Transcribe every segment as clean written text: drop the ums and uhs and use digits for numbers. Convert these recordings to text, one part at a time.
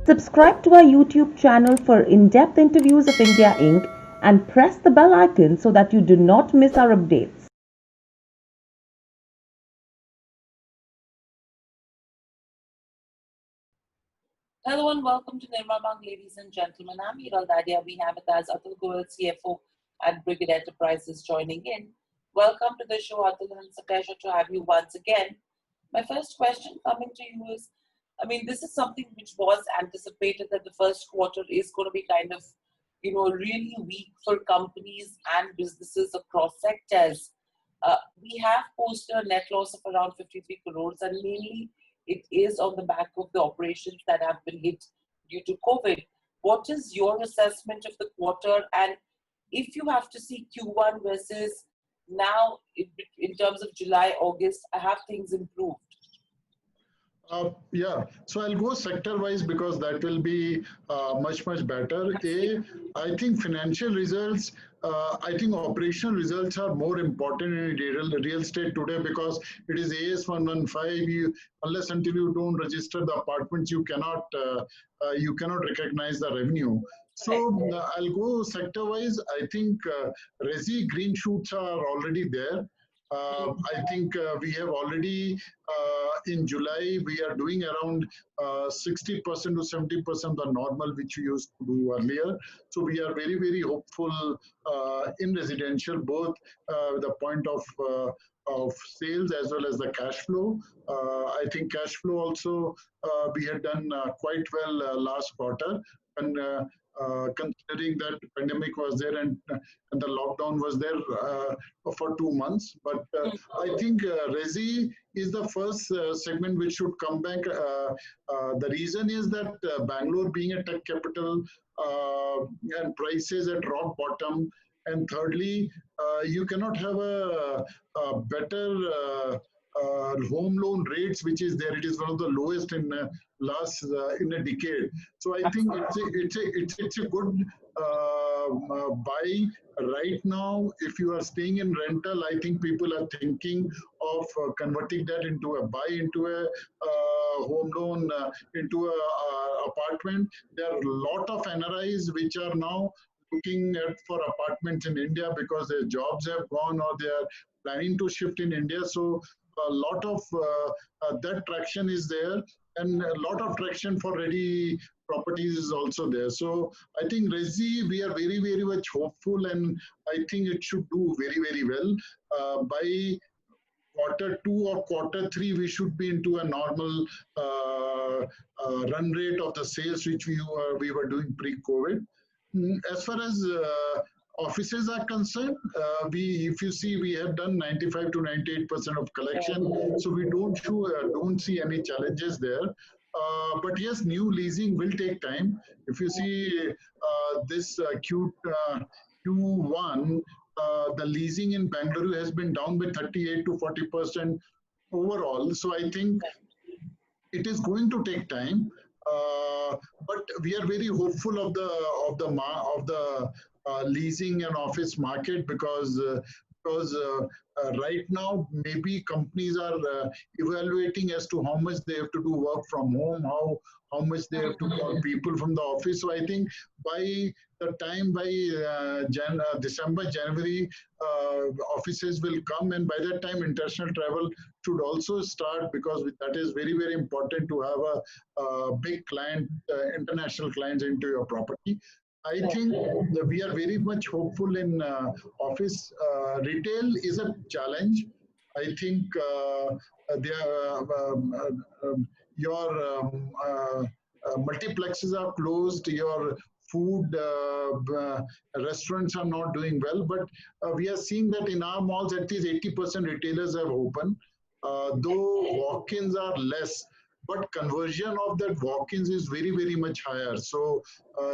Subscribe to our YouTube channel for in-depth interviews of India Inc. and press the bell icon so that you do not miss our updates. Hello and welcome to Nirmal, ladies and gentlemen. I'm Hiral Dadia. We have it as Atul Goyal, CFO at Brigade Enterprises, joining in. Welcome to the show, Atul, and it's a pleasure to have you once again. My first question coming to you is, this is something which was anticipated that the first quarter is going to be kind of, really weak for companies and businesses across sectors. We have posted a net loss of around 53 crores, and mainly it is on the back of the operations that have been hit due to COVID. What is your assessment of the quarter? And if you have to see Q1 versus now in terms of July, August, have things improved? Yeah, so I'll go sector-wise because that will be much better. I think financial results, I think operational results are more important in real estate today because it is AS 115. Unless until you don't register the apartments, you cannot recognize the revenue. So I'll go sector-wise. I think resi green shoots are already there. I think we have already in July we are doing around 60% to 70% the normal which we used to do earlier. So we are very hopeful in residential, both the point of sales as well as the cash flow. I think cash flow also we had done quite well last quarter, and considering that the pandemic was there and the lockdown was there for 2 months. But I think Resi is the first segment which should come back. The reason is that Bangalore being a tech capital and prices at rock bottom. And thirdly, you cannot have a better home loan rates, which is there. It is one of the lowest in last in a decade. So I think it's a good buy right now. If you are staying in rental, I think people are thinking of converting that into a buy, into a home loan, into a apartment. There are a lot of NRIs which are now looking at for apartments in India because their jobs have gone or they are planning to shift in India. So a lot of that traction is there, and a lot of traction for ready properties is also there. So I think Resi, we are very much hopeful, and I think it should do very well. By quarter 2 or quarter 3, we should be into a normal run rate of the sales which we were doing pre-COVID. As far as offices are concerned, if you see, we have done 95 to 98% of collection, so we don't see any challenges there. But yes, new leasing will take time. If you see this Q1, the leasing in Bangalore has been down by 38 to 40% overall. So I think it is going to take time, but we are very hopeful of the leasing and office market because right now maybe companies are evaluating as to how much they have to do work from home, how much they have to call people from the office. So I think by the time by December, January, offices will come, and by that time international travel should also start because that is very important to have a big client, international clients into your property. I think that we are very much hopeful in office. Retail is a challenge. I think your multiplexes are closed, your food restaurants are not doing well, but we are seeing that in our malls at least 80% retailers have opened, though walk-ins are less, but conversion of that walk-ins is very much higher. So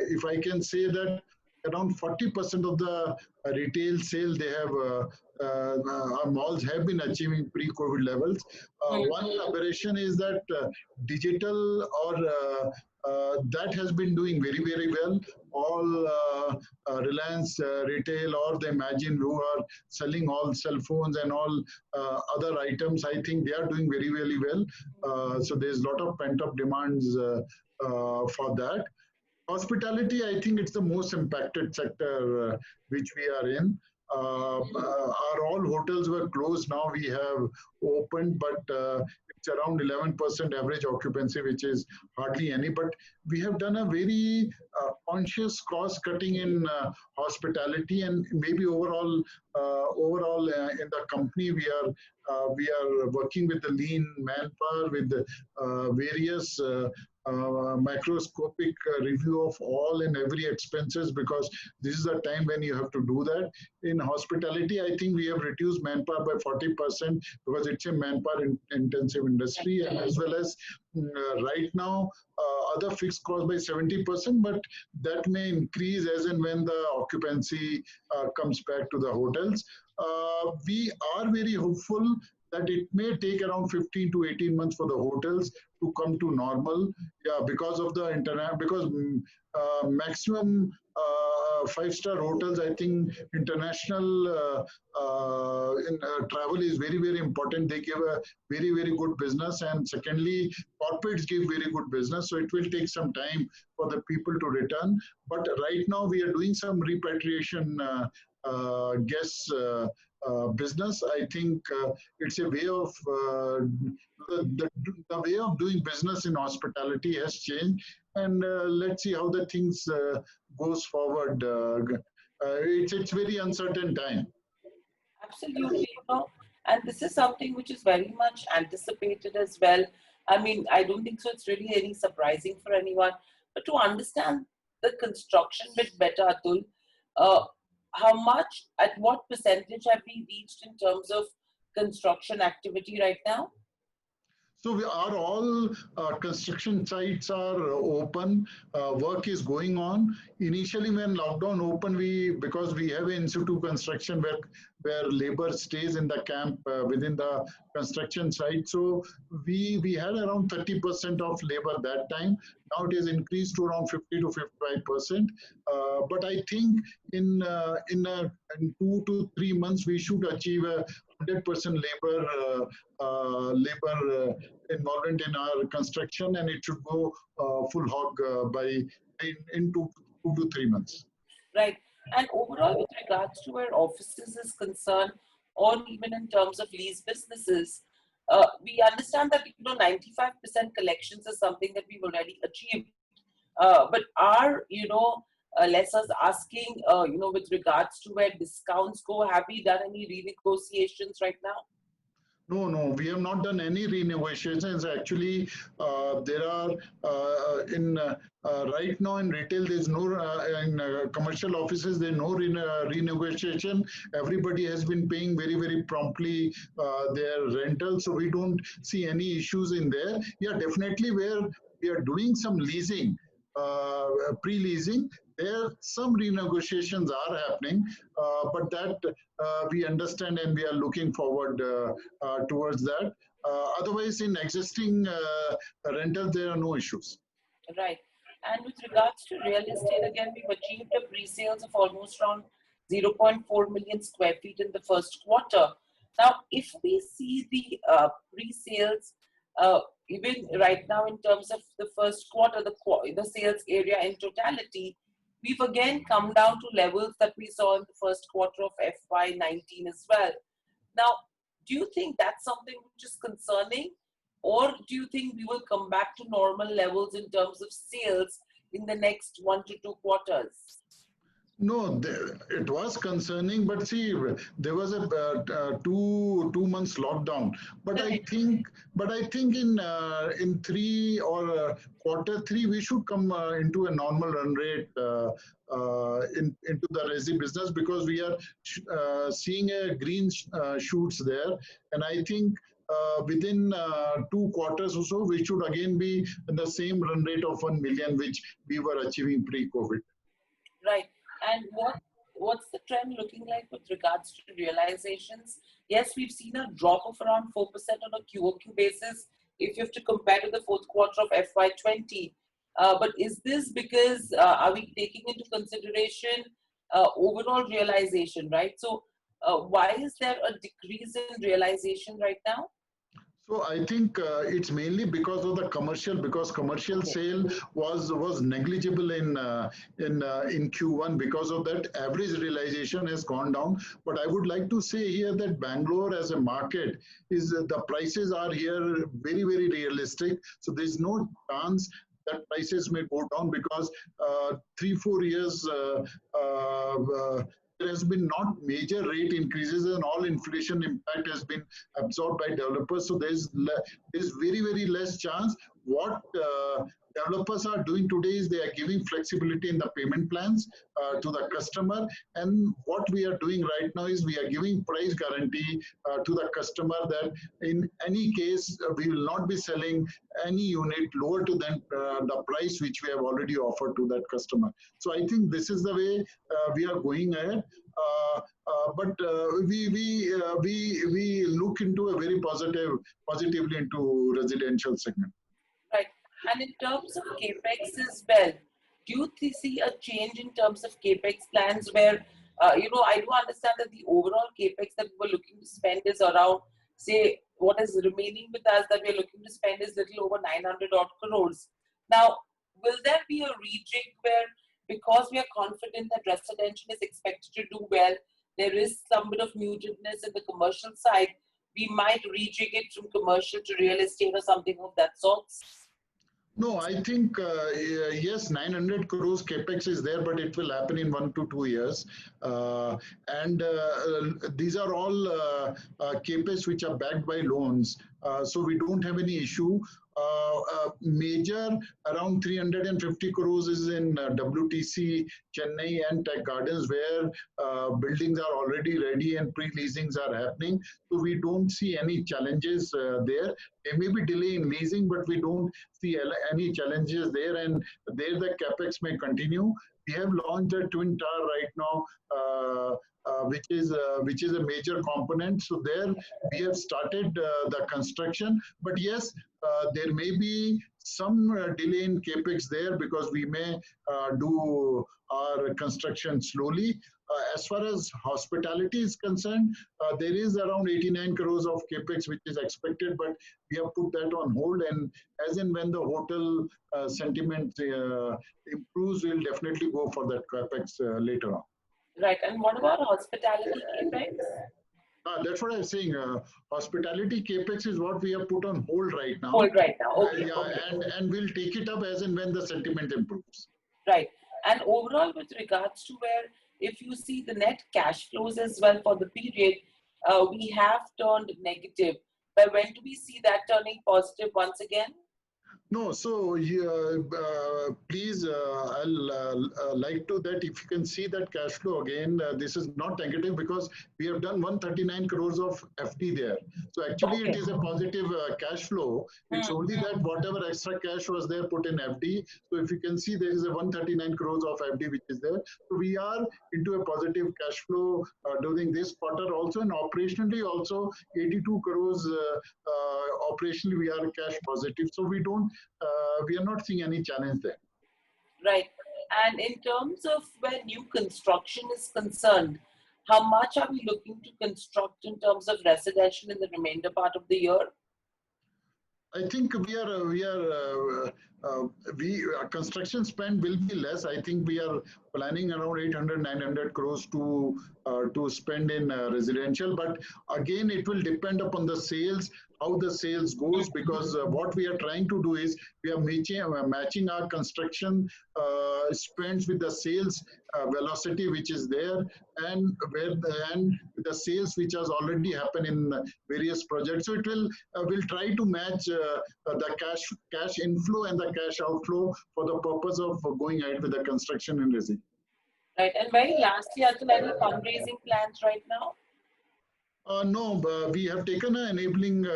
if I can say that around 40% of the retail sale they have, our malls have been achieving pre-COVID levels. One aberration is that digital or that has been doing very well. All Reliance retail or the Imagine who are selling all cell phones and all other items, I think they are doing very well. So there's a lot of pent-up demands for that. Hospitality, I think it's the most impacted sector which we are in. Our all hotels were closed. Now we have opened, but it's around 11% average occupancy, which is hardly any. But we have done a very conscious cost cutting in hospitality, and maybe overall in the company we are working with the lean manpower with the various microscopic review of all and every expenses, because this is the time when you have to do that. In hospitality, I think we have reduced manpower by 40% because it's a manpower intensive industry, and as well as right now other fixed costs by 70%, but that may increase as and when the occupancy comes back to the hotels. We are very hopeful that it may take around 15 to 18 months for the hotels to come to normal. Yeah, because of the internet, because maximum five-star hotels, I think international travel is very, very important. They give a very, very good business, and secondly, corporates give very good business. So it will take some time for the people to return. But right now, we are doing some repatriation guests business. I think it's a way of the way of doing business in hospitality has changed, and let's see how the things goes forward. It's very uncertain time. Absolutely, and this is something which is very much anticipated as well. I mean, I don't think so. It's really any surprising for anyone. But to understand the construction bit better, Atul, uh, how much, at what percentage have we reached in terms of construction activity right now? So we are all construction sites are open. Work is going on. Initially, when lockdown opened, we because we have in situ construction where labor stays in the camp within the construction site. So we had around 30% of labor that time. Now it is increased to around 50 to 55%. But I think in 2 to 3 months we should achieve a 100% labor involvement in our construction, and it should go full hog by in 2 to 3 months. Right. And overall, with regards to where offices is concerned, or even in terms of lease businesses, we understand that 95% collections is something that we've already achieved. But are lessors asking with regards to where discounts go? Have we done any renegotiations right now? No, we have not done any renegotiations. Actually, there are right now in retail, there's no in commercial offices, there's no renegotiation. Everybody has been paying very, very promptly their rental, so we don't see any issues in there. Yeah, definitely where we are doing some leasing, pre-leasing, there some renegotiations are happening, but that we understand and we are looking forward towards that. Otherwise, in existing rentals, there are no issues. Right. And with regards to real estate, again, we've achieved a pre-sales of almost around 0.4 million square feet in the first quarter. Now, if we see the pre-sales, even right now in terms of the first quarter, the sales area in totality, we've again come down to levels that we saw in the first quarter of FY19 as well. Now, do you think that's something which is concerning? Or do you think we will come back to normal levels in terms of sales in the next 1 to 2 quarters? No, it was concerning, but see, there was a 2 months lockdown. But I think in three or quarter three, we should come into a normal run rate into the resi business, because we are seeing a green shoots there, and I think within 2 quarters or so, we should again be in the same run rate of 1 million, which we were achieving pre-COVID. Right. And what's the trend looking like with regards to realizations? Yes, we've seen a drop of around 4% on a QOQ basis if you have to compare to the fourth quarter of FY20. But is this because, are we taking into consideration overall realization, right? So why is there a decrease in realization right now? So I think it's mainly because of the commercial, because commercial Okay. sale was negligible in Q1. Because of that, average realization has gone down. But I would like to say here that Bangalore as a market is the prices are here very realistic. So there's no chance that prices may go down because 3 4 years there has been not major rate increases and all inflation impact has been absorbed by developers. So there's very less chance. What developers are doing today is they are giving flexibility in the payment plans to the customer. And what we are doing right now is we are giving price guarantee to the customer that in any case we will not be selling any unit lower to than the price which we have already offered to that customer. So I think this is the way we are going ahead. But we look into a very positively into residential segment. Right. And in terms of capex as well, do you see a change in terms of capex plans where, I do understand that the overall capex that we were looking to spend is around, say, what is remaining with us that we're looking to spend is little over 900 odd crores. Now, will there be a rejig where, because we are confident that residential is expected to do well, there is some bit of mutedness in the commercial side, we might rejig it from commercial to real estate or something of that sort? No, I think yes, 900 crores capex is there, but it will happen in 1 to 2 years. And these are all capex which are backed by loans. So we don't have any issue. Major around 350 crores is in WTC, Chennai and Tech Gardens, where buildings are already ready and pre-leasings are happening. So we don't see any challenges there. There may be delay in leasing, but we don't see any challenges there, and there the capex may continue. We have launched a twin tower right now, which is a major component. So there we have started the construction, but yes, there may be some delay in capex there because we may do our construction slowly. As far as hospitality is concerned, there is around 89 crores of capex which is expected, but we have put that on hold. And as and when the hotel sentiment improves, we'll definitely go for that capex later on. Right. And what about hospitality capex? That's what I'm saying. Hospitality capex is what we have put on hold right now. Hold right now. Okay. Yeah, Okay. and we'll take it up as and when the sentiment improves. Right. And overall, with regards to where, if you see the net cash flows as well for the period, we have turned negative. But when do we see that turning positive once again? No, so please, I'll like to that if you can see that cash flow again, this is not negative because we have done 139 crores of FD there. So actually it Okay. is a positive cash flow. It's only that whatever extra cash was there put in FD. So if you can see there is a 139 crores of FD which is there. So we are into a positive cash flow during this quarter also, and operationally also 82 crores operationally we are cash positive. So we are not seeing any challenge there. Right. And in terms of where new construction is concerned, how much are we looking to construct in terms of residential in the remainder part of the year? I think construction spend will be less. I think we are planning around 800 900 crores to spend in residential. But again, it will depend upon the sales, how the sales goes, because what we are trying to do is we are matching our construction spends with the sales velocity which is there, and the sales which has already happened in various projects. So it will try to match the cash inflow and the cash outflow for the purpose of going ahead with the construction in resi. Right. And very lastly, Atul, any fundraising plans right now? No, we have taken an enabling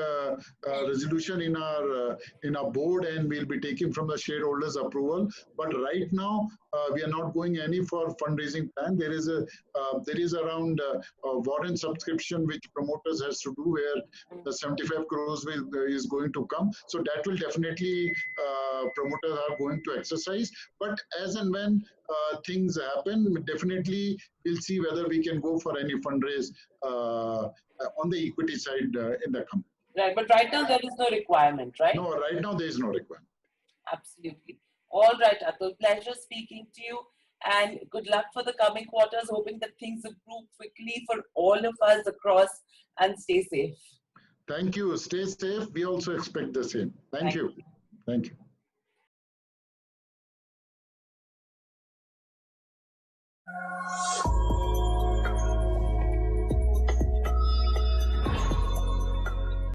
resolution in our board, and we'll be taking from the shareholders' approval. But right now, we are not going any for fundraising plan. There is around a warrant subscription which promoters has to do, where the 75 crores is going to come. So that will definitely promoters are going to exercise. But as and when things happen, definitely we'll see whether we can go for any fundraise on the equity side in the company. Right, but right now there is no requirement, right? No, right now there is no requirement. Absolutely. All right, Atul. Pleasure speaking to you, and good luck for the coming quarters. Hoping that things improve quickly for all of us across, and stay safe. Thank you. Stay safe. We also expect the same. Thank Thank you. you. Thank you.